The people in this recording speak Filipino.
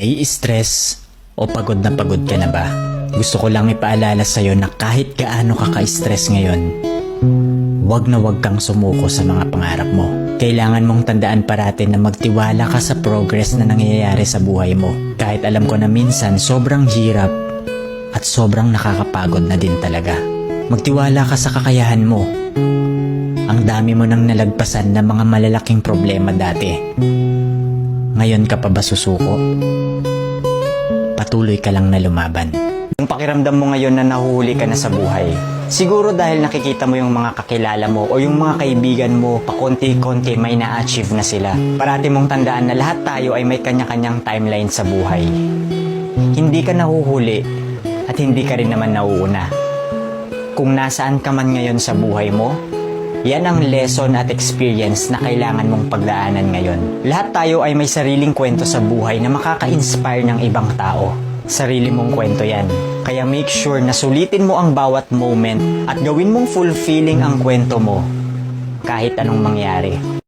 Stress o pagod ka na ba? Gusto ko lang ipaalala sa'yo na kahit gaano ka ka-stress ngayon, wag na wag kang sumuko sa mga pangarap mo. Kailangan mong tandaan parati na magtiwala ka sa progress na nangyayari sa buhay mo. Kahit alam ko na minsan sobrang hirap at sobrang nakakapagod na din talaga. Magtiwala ka sa kakayahan mo. Ang dami mo nang nalagpasan na mga malalaking problema dati. Ngayon ka pa ba susuko? Patuloy ka lang na lumaban. Yung pakiramdam mo ngayon na nahuhuli ka na sa buhay, siguro dahil nakikita mo yung mga kakilala mo o yung mga kaibigan mo, pakonti-konti may na-achieve na sila. Parati mong tandaan na lahat tayo ay may kanya-kanyang timeline sa buhay. Hindi ka nahuhuli at hindi ka rin naman nauuna. Kung nasaan ka man ngayon sa buhay mo, yan ang lesson at experience na kailangan mong pagdaanan ngayon. Lahat tayo ay may sariling kwento sa buhay na makaka-inspire ng ibang tao. Sarili mong kwento yan. Kaya make sure na sulitin mo ang bawat moment at gawin mong fulfilling ang kwento mo kahit anong mangyari.